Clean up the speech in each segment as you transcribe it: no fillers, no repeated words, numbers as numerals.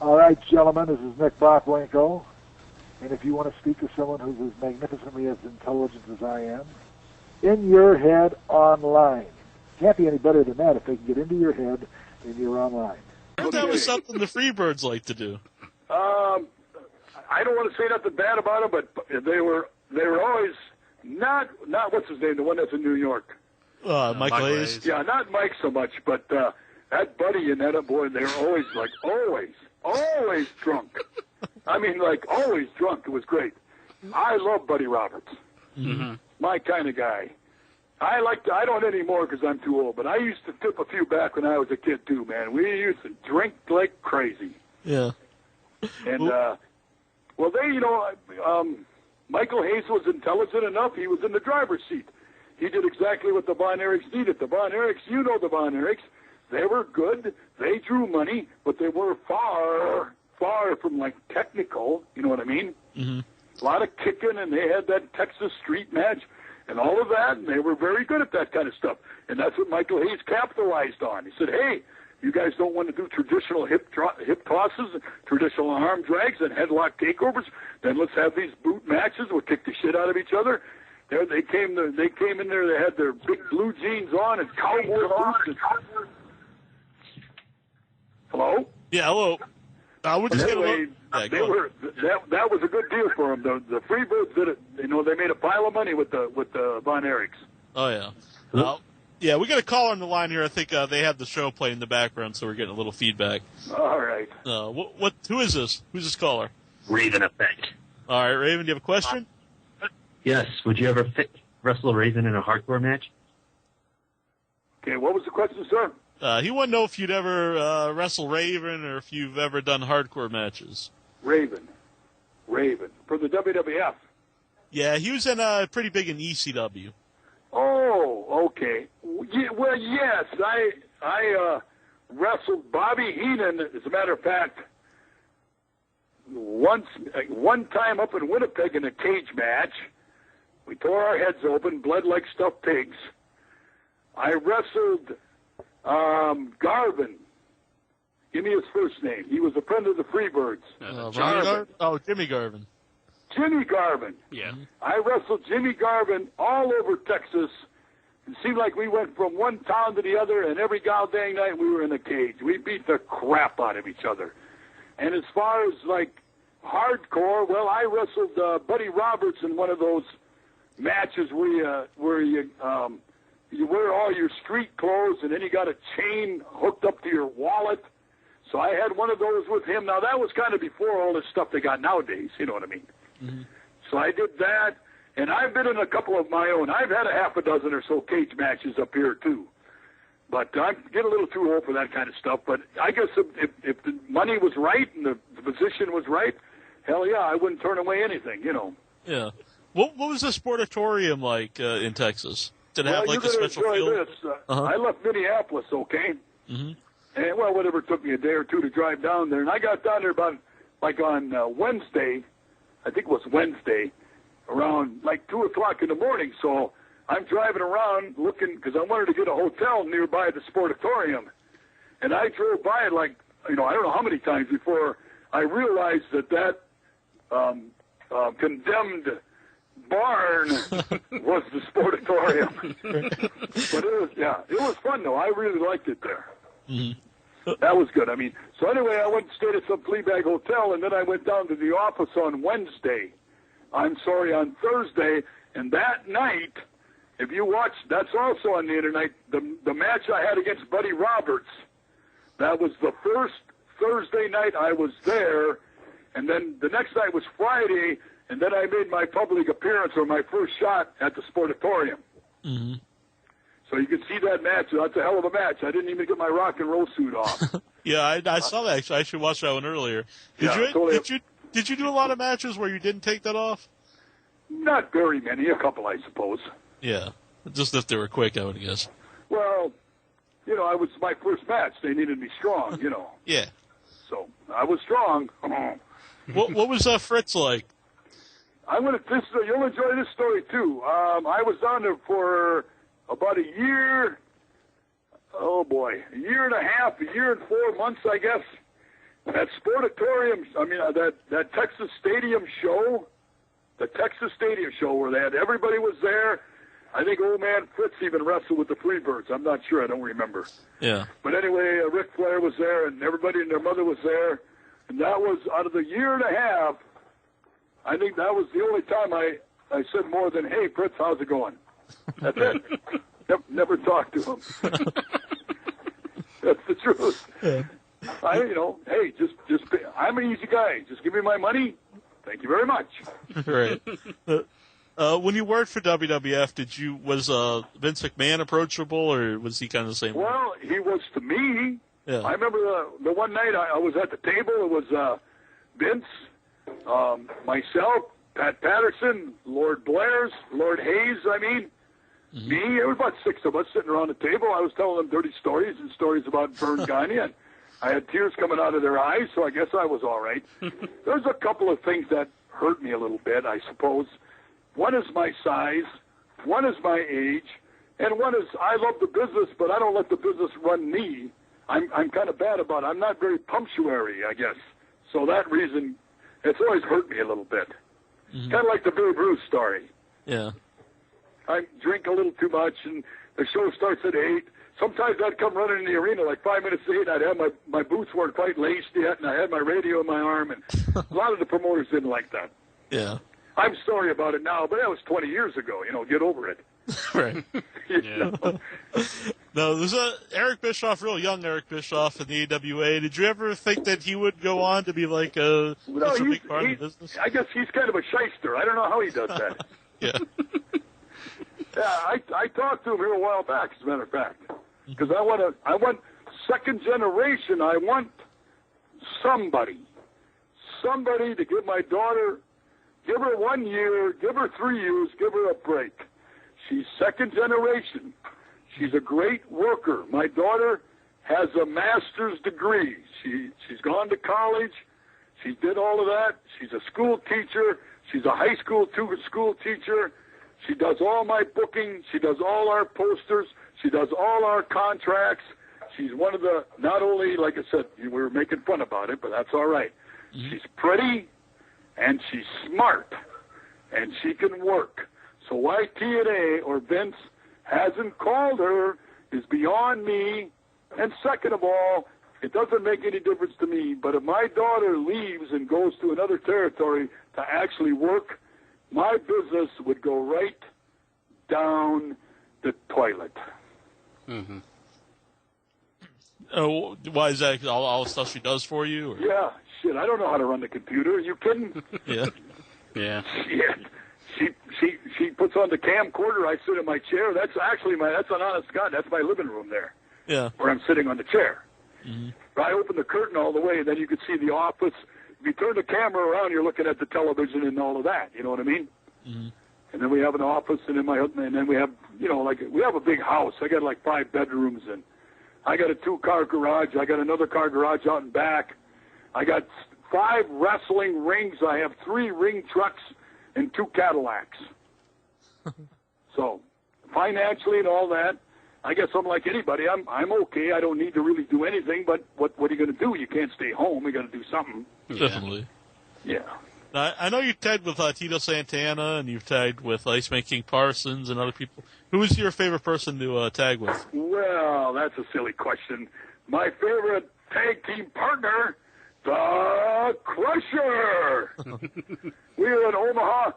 All right, gentlemen, this is Nick Bockwinko, and if you want to speak to someone who's as magnificently as intelligent as I am, In Your Head Online. Can't be any better than that if they can get into your head and you're online. That was something the Freebirds like to do. I don't want to say nothing bad about them, but they were always not what's his name, the one that's in New York. Michael Hayes. Yeah, not Mike so much, but that Buddy and that boy, they were always drunk. I mean, like always drunk. It was great. I love Buddy Roberts. Mm-hmm. My kind of guy. I don't anymore because I'm too old, but I used to tip a few back when I was a kid too, man. We used to drink like crazy. Yeah. And, Michael Hayes was intelligent enough. He was in the driver's seat. He did exactly what the Von Erichs needed. The Von Erichs, you know the Von Erichs, they were good. They drew money, but they were far, far from, like, technical. You know what I mean? Mm-hmm. A lot of kicking, and they had that Texas street match and all of that, and they were very good at that kind of stuff. And that's what Michael Hayes capitalized on. He said, hey, you guys don't want to do traditional hip tosses, traditional arm drags, and headlock takeovers? Then let's have these boot matches. We'll kick the shit out of each other. There they came in there. They had their big blue jeans on and cowboy boots. Hello? Yeah, hello. We're just anyway, that was a good deal for them. The Freebirds did it. You know, they made a pile of money with the Von Erichs. Oh yeah. Yeah, we got a caller on the line here. I think they have the show playing in the background, so we're getting a little feedback. All right. Who is this? Who's this caller? Raven Effect. All right, Raven, do you have a question? Yes. Would you ever wrestle Raven in a hardcore match? Okay, what was the question, sir? He wanted to know if you'd ever wrestle Raven or if you've ever done hardcore matches. Raven. For the WWF. Yeah, he was pretty big in ECW. Oh, okay. Well, yes, I wrestled Bobby Heenan, as a matter of fact, one time up in Winnipeg in a cage match. We tore our heads open, bled like stuffed pigs. I wrestled Garvin. Give me his first name. He was a friend of the Freebirds. Jimmy Garvin. Jimmy Garvin. Yeah. I wrestled Jimmy Garvin all over Texas. It seemed like we went from one town to the other, and every goddamn night we were in a cage. We beat the crap out of each other. And as far as, like, hardcore, well, I wrestled Buddy Roberts in one of those matches where you wear all your street clothes, and then you got a chain hooked up to your wallet. So I had one of those with him. Now, that was kind of before all this stuff they got nowadays, you know what I mean? Mm-hmm. So I did that, and I've been in a couple of my own. I've had a half a dozen or so cage matches up here, too. But I get a little too old for that kind of stuff. But I guess if the money was right and the position was right, hell yeah, I wouldn't turn away anything, you know. Yeah. What was the Sportatorium like in Texas? Did it have like a special field? I left Minneapolis, okay? Mm-hmm. And, well, whatever, it took me a day or two to drive down there. And I got down there about, like, on Wednesday, I think it was Wednesday, around, like, 2 o'clock in the morning. So I'm driving around looking, because I wanted to get a hotel nearby the Sportatorium. And I drove by it, like, you know, I don't know how many times before I realized that condemned barn was the Sportatorium. But it was fun, though. I really liked it there. Mm-hmm. That was good. I mean, so anyway, I went and stayed at some Fleabag Hotel, and then I went down to the office on Thursday, and that night, if you watch, that's also on the internet, the match I had against Buddy Roberts, that was the first Thursday night I was there, and then the next night was Friday, and then I made my public appearance or my first shot at the Sportatorium. Mm-hmm. So you can see that match. That's a hell of a match. I didn't even get my rock and roll suit off. Yeah, I saw that. Actually, I actually watched that one earlier. Did you do a lot of matches where you didn't take that off? Not very many. A couple, I suppose. Yeah, just if they were quick, I would guess. Well, you know, I was my first match. They needed me strong, you know. Yeah. So I was strong. What was Fritz like? You'll enjoy this story too. I was down there for about a year. Oh boy, a year and a half, a year and 4 months, I guess. That Sportatorium, that Texas Stadium show, the Texas Stadium show where they had everybody was there. I think old man Fritz even wrestled with the Freebirds. I'm not sure. I don't remember. Yeah. But anyway, Ric Flair was there, and everybody and their mother was there. And that was, out of the year and a half, I think that was the only time I said more than, "Hey, Fritz, how's it going?" That's it. Never talked to him. That's the truth. Yeah. Hey, just I'm an easy guy. Just give me my money. Thank you very much. Right. When you worked for WWF, was Vince McMahon approachable, or was he kind of the same? Well, he was to me. Yeah. I remember the one night I was at the table. It was Vince, myself, Pat Patterson, Lord Hayes. Me. It was about 6 of us sitting around the table. I was telling them dirty stories and stories about Vern Gagne, and I had tears coming out of their eyes. So I guess I was all right. There's a couple of things that hurt me a little bit, I suppose. One is my size, one is my age, and one is I love the business, but I don't let the business run me. I'm kind of bad about it. I'm not very punctuary, I guess. So that reason, it's always hurt me a little bit. Mm-hmm. Kind of like the Babe Ruth story. Yeah. I drink a little too much, and the show starts at 8. Sometimes I'd come running in the arena like 5 minutes to 8. I'd have my boots weren't quite laced yet, and I had my radio in my arm, and a lot of the promoters didn't like that. Yeah. I'm sorry about it now, but that was 20 years ago. Get over it. Right. Yeah. No, there's Eric Bischoff, real young Eric Bischoff in the AWA. Did you ever think that he would go on to be like a big part of the business? I guess he's kind of a shyster. I don't know how he does that. Yeah. Yeah, I talked to him here a while back, as a matter of fact, because I want second generation. I want somebody to give my daughter, give her 1 year, give her 3 years, give her a break. She's second generation. She's a great worker. My daughter has a master's degree. She's gone to college. She did all of that. She's a school teacher. She's a high school school teacher. She does all my booking. She does all our posters. She does all our contracts. She's one of the, not only, like I said, we were making fun about it, but that's all right. Mm-hmm. She's pretty, and she's smart, and she can work. So why TNA or Vince hasn't called her is beyond me. And second of all, it doesn't make any difference to me. But if my daughter leaves and goes to another territory to actually work, my business would go right down the toilet. Mm-hmm. Oh, why is that? All the stuff she does for you? Or? Yeah, shit. I don't know how to run the computer. Are you kidding? Yeah. Yeah. Shit. She puts on the camcorder. I sit in my chair. That's actually that's an honest God. That's my living room there. Yeah. Where I'm sitting on the chair. Mm-hmm. I open the curtain all the way, and then you can see the office. If you turn the camera around, you're looking at the television and all of that. You know what I mean? Mm-hmm. And then we have an office, and then we have, we have a big house. I got like 5 bedrooms, and I got a 2-car garage. I got another car garage out in back. I got 5 wrestling rings. I have 3 ring trucks and 2 Cadillacs. So financially and all that, I guess I'm like anybody. I'm okay. I don't need to really do anything. But what are you going to do? You can't stay home. You got to do something. Definitely. Yeah. Now, I know you've tagged with Tito Santana, and you've tagged with Iceman King Parsons and other people. Who is your favorite person to tag with? Well, that's a silly question. My favorite tag team partner, the Crusher. We were in Omaha,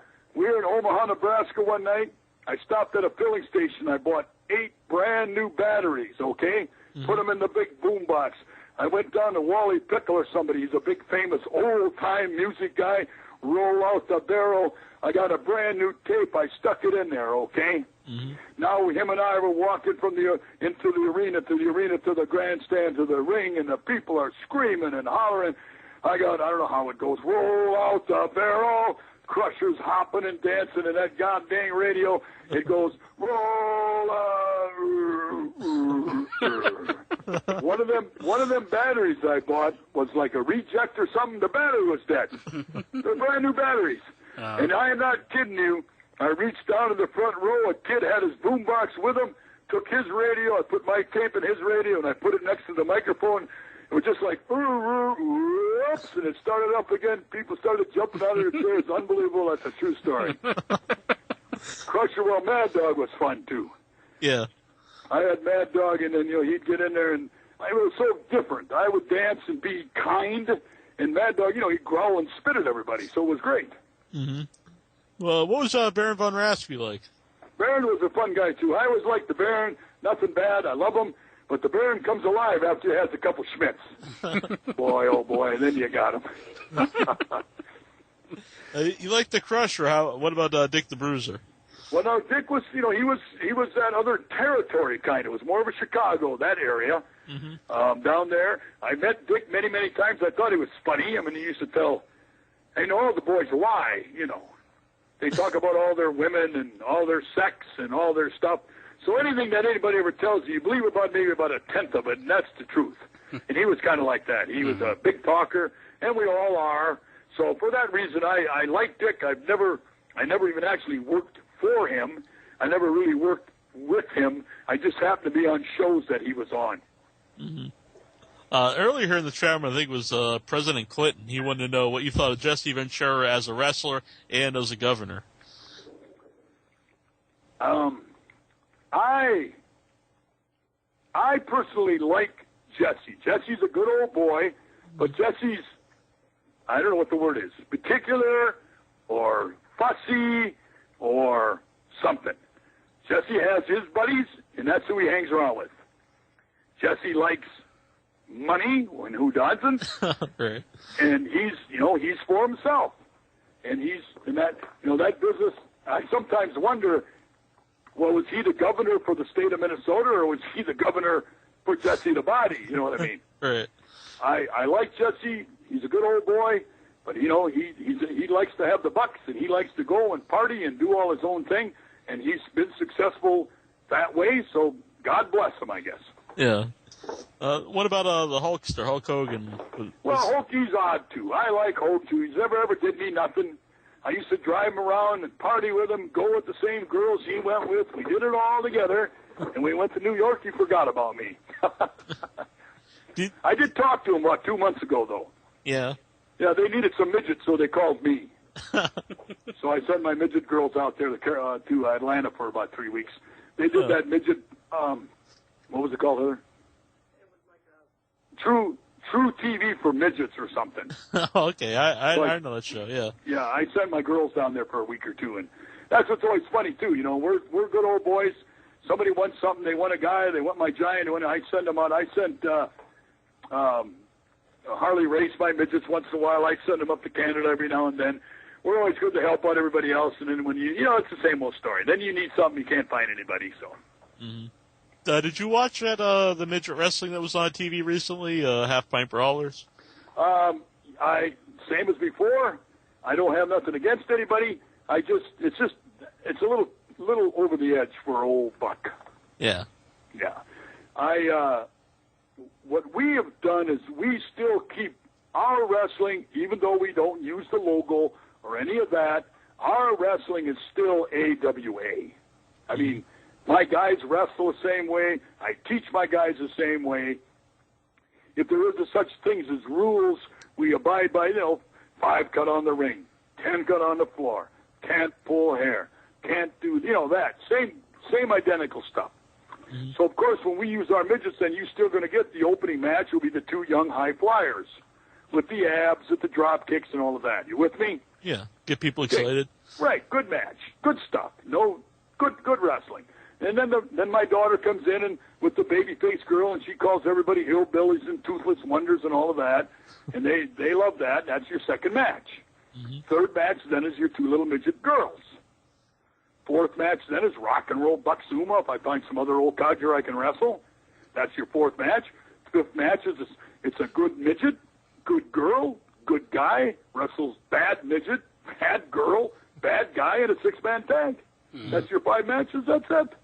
Nebraska one night. I stopped at a filling station. I bought 8 brand new batteries, okay? Mm-hmm. Put them in the big boom box. I went down to Wally Pickle or somebody. He's a big famous old-time music guy. Roll out the barrel. I got a brand new tape. I stuck it in there, okay? Mm-hmm. Now him and I were walking from into the arena to the grandstand to the ring, and the people are screaming and hollering. I don't know how it goes. Roll out the barrel. Crusher's hopping and dancing, and that goddamn radio, it goes, roll. One of them batteries I bought was like a reject or something. The battery was dead. They're brand new batteries. And I am not kidding you. I reached down to the front row. A kid had his boombox with him, took his radio. I put my tape in his radio, and I put it next to the microphone. It was just like, whoops, and it started up again. People started jumping out of their chairs. Unbelievable. That's a true story. Crusher, well, Mad Dog was fun, too. Yeah. I had Mad Dog, and then, he'd get in there, and it was so different. I would dance and be kind, and Mad Dog, he'd growl and spit at everybody, so it was great. Mm-hmm. Well, what was Baron von Raspy like? Baron was a fun guy, too. I always liked the Baron. Nothing bad. I love him. But the Baron comes alive after he has a couple Schmitz. Boy, oh boy, then you got him. You like the Crusher. What about Dick the Bruiser? Well, no, Dick was, he was that other territory kind. It was more of a Chicago, that area, down there. I met Dick many, many times. I thought he was funny. I mean, he used to tell, all the boys lie, They talk about all their women and all their sex and all their stuff. So anything that anybody ever tells you believe about maybe about a tenth of it, and that's the truth. And he was kind of like that. He was a big talker, and we all are. So for that reason, I like Dick. I never even actually worked for him. I never really worked with him. I just happened to be on shows that he was on. Mm-hmm. Earlier here in the chat room, I think it was President Clinton. He wanted to know what you thought of Jesse Ventura as a wrestler and as a governor. I personally like Jesse. Jesse's a good old boy, but Jesse's, I don't know what the word is, particular or fussy or something. Jesse has his buddies, and that's who he hangs around with. Jesse likes money, and who doesn't? Right. And he's for himself. And he's in that, that business. I sometimes wonder, well, was he the governor for the state of Minnesota, or was he the governor for Jesse the Body? You know what I mean? Right. I like Jesse. He's a good old boy, but he likes to have the bucks, and he likes to go and party and do all his own thing, and he's been successful that way. So God bless him, I guess. Yeah. What about the Hulkster, Hulk Hogan? Well, Hulky's odd too. I like Hulk too. He's never ever did me nothing. I used to drive him around and party with him, go with the same girls he went with. We did it all together, and we went to New York. He forgot about me. I did talk to him about 2 months ago, though. Yeah. Yeah, they needed some midgets, so they called me. So I sent my midget girls out there to Atlanta for about 3 weeks. They did that midget, what was it called, Heather? It was like True TV for midgets or something. Okay, I know that show, yeah. Yeah, I sent my girls down there for a week or two, and that's what's always funny, too. We're good old boys. Somebody wants something. They want a guy. They want my giant. I send them out. I sent Harley race my midgets once in a while. I send them up to Canada every now and then. We're always good to help out everybody else, and then when it's the same old story. Then you need something, you can't find anybody, so. Mm-hmm. Did you watch the midget wrestling that was on TV recently, Half Pint Brawlers? Same as before. I don't have nothing against anybody. It's a little over the edge for old Buck. Yeah. Yeah. What we have done is we still keep our wrestling, even though we don't use the logo or any of that, our wrestling is still AWA. I mean, my guys wrestle the same way. I teach my guys the same way. If there is such things as rules, we abide by, 5 cut on the ring, 10 cut on the floor, can't pull hair, can't do, that. Same identical stuff. Mm-hmm. So, of course, when we use our midgets, then you're still going to get the opening match will be the 2 young high flyers with the abs, with the drop kicks, and all of that. You with me? Yeah, get people excited. Okay. Right, good match, good stuff. Good wrestling. And then my daughter comes in and with the baby-faced girl, and she calls everybody hillbillies and toothless wonders and all of that, and they love that. That's your second match. Mm-hmm. Third match then is your 2 little midget girls. Fourth match then is rock and roll Buck Zumhofe. If I find some other old codger I can wrestle, that's your 4th match. 5th match is it's a good midget, good girl, good guy, wrestles bad midget, bad girl, bad guy, and a 6-man tag. Mm-hmm. That's your 5 matches. That's it.